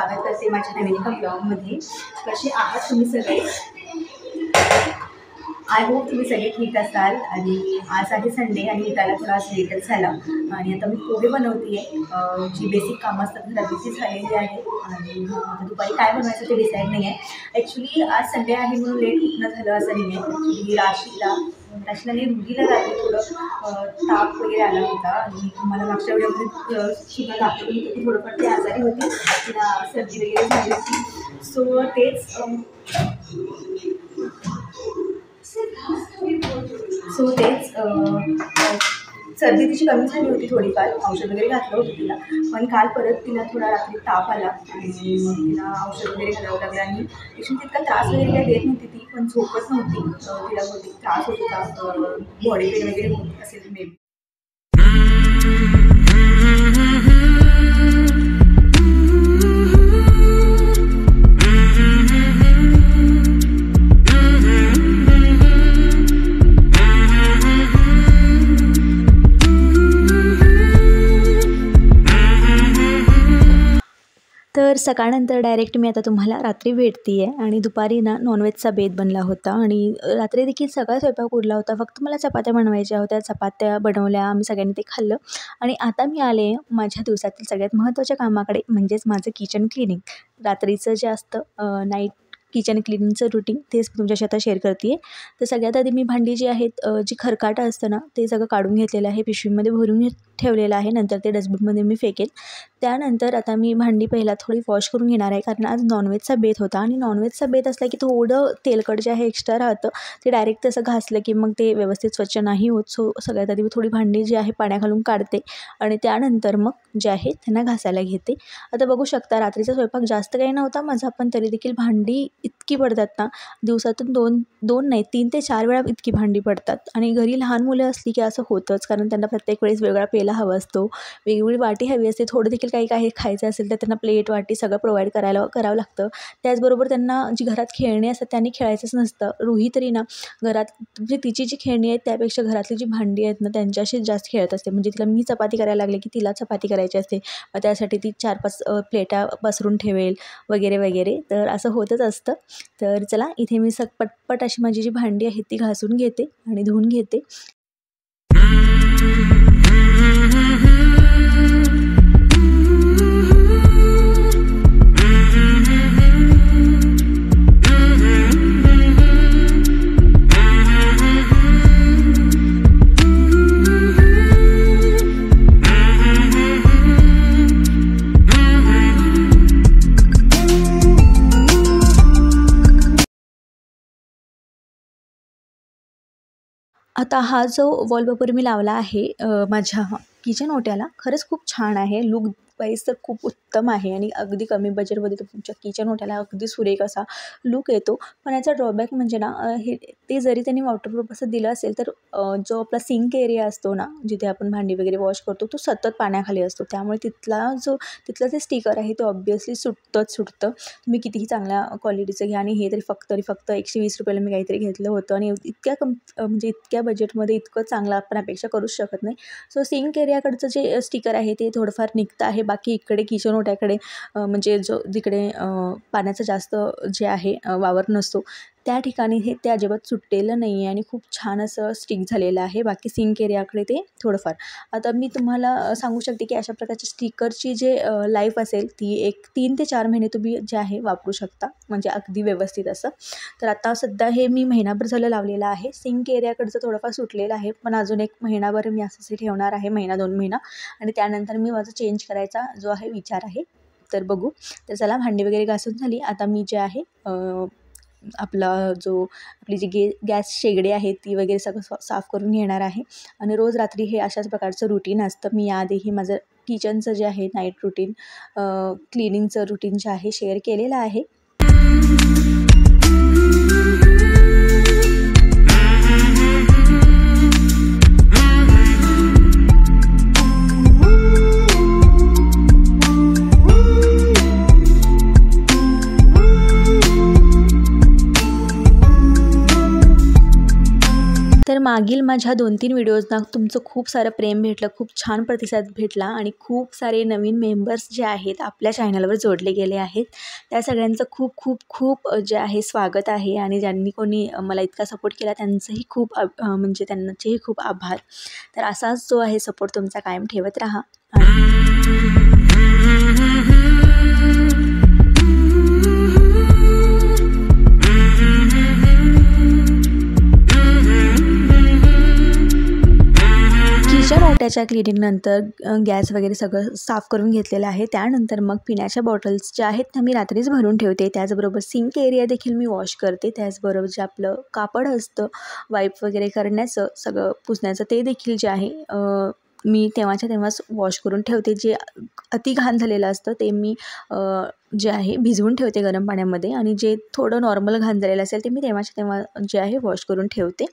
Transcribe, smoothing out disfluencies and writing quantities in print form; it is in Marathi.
स्वागत करते माझ्या नवीन एका ब्लॉगमध्ये। कसे आहात तुम्ही सगळे? आय होप तुम्ही सगळे ठीक असाल। आणि आज आहे संडे आणि त्याला थोडा आज लेटच झाला आणि आता मी पोहे बनवते आहे। जी बेसिक कामं असतात घराची झालेली आहे आणि दुपारी काय बनवायचं ते डिसाईड नाही आहे। ॲक्च्युली आज संडे आहे म्हणून लेट उठणं झालं असं नाही आहे। ॲक्च्युली राशीला नाही रुगीला रात्री थोडं ताप वगैरे आला होता आणि तुम्हाला मागच्या वेळेमध्ये शिका दाखवली होती की थोडंफार ती आजारी होती, तिला सर्दी वगैरे झाली होती। सो तेच सर्दी तिची कमी झाली होती थोडीफार, औषध वगैरे घातलं होतं तिला, पण काल परत तिला थोडा रात्री ताप आला आणि मग तिला औषध वगैरे घालावं लागलं आणि पेशंट तितका त्रास वगैरे काही देत नव्हती ती, पण झोपच नव्हती। तिला बहुतेक त्रास होत होता, बॉडी पेन वगैरे होत असेल मे बी। तर सकाळनंतर डायरेक्ट मी आता तुम्हाला रात्री भेटते आहे आणि दुपारी ना नॉनव्हेजचा बेत बनला होता आणि रात्री देखील सगळा स्वयंपाक उरला होता, फक्त मला चपात्या बनवायच्या होत्या। चपात्या बनवल्या, आम्ही सगळ्यांनी ते खाल्लं आणि आता मी आले माझ्या दिवसातील सगळ्यात महत्त्वाच्या कामाकडे, म्हणजेच माझं किचन क्लिनिंग। रात्रीचं जे असतं नाईट किचन क्लिनिंगचं रुटीन तेच तुमच्याशी आता शेअर करते आहे। तर सगळ्यात आधी मी भांडी जी आहेत जी खरकाटं असतं ना ते सगळं काढून घेतलेलं आहे, पिशवीमध्ये भरून ठेवलेलं आहे, नंतर ते डस्टबिनमध्ये मी फेकेल। त्यानंतर आता मी भांडी पहिला थोडी वॉश करून घेणार आहे, कारण आज नॉनव्हेजचा बेत होता आणि नॉनव्हेजचा बेत असला की थोडं तेलकट जे आहे एक्स्ट्रा राहतं, ते डायरेक्ट तसं घासलं की मग ते व्यवस्थित स्वच्छ नाही होत। सो सगळ्यात आधी मी थोडी भांडी जी आहे पाण्याखालून काढते आणि त्यानंतर मग जे आहे त्यांना घासायला घेते। आता बघू शकता रात्रीचा स्वयंपाक जास्त काही नव्हता माझा, पण तरी देखील भांडी इतकी पडतात ना, दिवसातून दोन नाही 3 ते 4 वेळा इतकी भांडी पडतात। आणि घरी लहान मुलं असली की असं होतंच, कारण त्यांना प्रत्येक वेळेस वेगळा पेला हवा असतो, वेगवेगळी वाटी हवी असते, थोडं देखील काही खायचं असेल तर त्यांना प्लेट वाटी सगळं प्रोव्हाइड करावं लागतं। त्याचबरोबर त्यांना जी घरात खेळणी असतात त्यांनी खेळायचंच नसतं। रुही तरी ना घरात म्हणजे तिची जी खेळणी आहेत त्यापेक्षा घरातली जी भांडी आहेत ना त्यांच्याशीच जास्त खेळत असते। म्हणजे तिला मी चपाती करायला लागले की तिला चपाती करायची असते, मग त्यासाठी ती 4-5 प्लेटा पसरून ठेवेल वगैरे वगैरे, तर असं होतच असतं। तर चला इथे मी पटपट अशी माझी जी भांडी आहेत ती घासून घेते आणि धुवून घेते। आता हा जो वॉलपेपर मी लावला आहे माझ्या किचन ओट्याला, खरंच खूप छान आहे, लुक वाईज तर खूप उत्तम आहे आणि अगदी कमी बजेटमध्ये तर तुमच्या किचन ओट्याला अगदी सुरेख असा लुक येतो। पण याचा ड्रॉबॅक म्हणजे ना ते जरी त्यांनी वॉटरप्रूफ असं दिलं असेल तर जो आपला सिंक एरिया असतो ना जिथे आपण भांडी वगैरे वॉश करतो तो सतत पाण्याखाली असतो, त्यामुळे तिथलं जे स्टिकर आहे ते ऑब्व्हियसली सुटतं। तुम्ही कितीही चांगल्या क्वालिटीचं घ्या आणि हे तरी फक्त 120 रुपयाला मी काहीतरी घेतलं होतं आणि म्हणजे इतक्या बजेटमध्ये इतकं चांगलं आपण अपेक्षा करूच शकत नाही। सो सिंक एरियाकडचं जे स्टिकर आहे ते थोडंफार निघतं आहे, बाकी इकडे किचन ओट्याकडे म्हणजे जिकडे पाण्याचं जास्त जे आहे वावर नसतो त्या ठिकाणी ते अजिबात सुटलेलं नाही आहे आणि खूप छान असं स्टिक झालेलं आहे, बाकी सिंक एरियाकडे ते थोडंफार। आता मी तुम्हाला सांगू शकते की अशा प्रकारच्या स्टिकरची जे लाईफ असेल ती 3 ते 4 महिने तुम्ही जे आहे वापरू शकता, म्हणजे अगदी व्यवस्थित असं। तर आता सध्या हे मी महिनाभर झालं लावलेलं आहे, सिंक एरियाकडचं थोडंफार सुटलेलं आहे, पण अजून 1 महिनाभर मी असंच ठेवणार आहे, 1-2 महिना, आणि त्यानंतर मी माझं चेंज करायचा जो आहे विचार आहे। तर बघू। तर चला भांडी वगैरे घासून झाली, आता मी जे आहे आपली जी गॅस शेगडी आहे ती वगैरे सगळं साफ करून घेणार आहे आणि रोज रात्री हे अशाच प्रकारचं रुटीन असतं। मी याआधीही माझं किचनचं जे आहे नाईट रुटीन क्लिनिंगचं रुटीन जे आहे शेअर केलेलं आहे। मागील माझ्या 2-3 व्हिडिओजना तुमचं खूप सारं प्रेम भेटलं, खूप छान प्रतिसाद भेटला आणि खूप सारे नवीन मेंबर्स जे आहेत आपल्या चॅनलवर जोडले गेले आहेत. त्या सगळ्यांचं खूप खूप खूप जे आहे स्वागत आहे आणि ज्यांनी कोणी मला इतका सपोर्ट केला त्यांचंही खूप म्हणजे त्यांचेही खूप आभार. तर असाच जो आहे सपोर्ट तुमचा कायम ठेवत राहा. किचन ओट्याच्या क्लिनिंगनंतर गॅस वगैरे सगळं साफ करून घेतलेलं आहे. त्यानंतर मग पिण्याच्या बॉटल्स ज्या आहेत त्या मी रात्रीच भरून ठेवते. त्याचबरोबर सिंक एरिया देखील मी वॉश करते. त्याचबरोबर जे आपलं कापड असतं वाईप वगैरे करण्याचं सगळं पुसण्याचं ते देखील जे आहे मी तेव्हाच्या तेव्हाच वॉश करून ठेवते. जे अति घाण झालेलं असतं ते मी जे आहे भिजवून ठेवते गरम पाण्यामध्ये आणि जे थोडं नॉर्मल घाण झालेलं असेल ते मी तेव्हाच्या तेव्हा जे आहे वॉश करून ठेवते.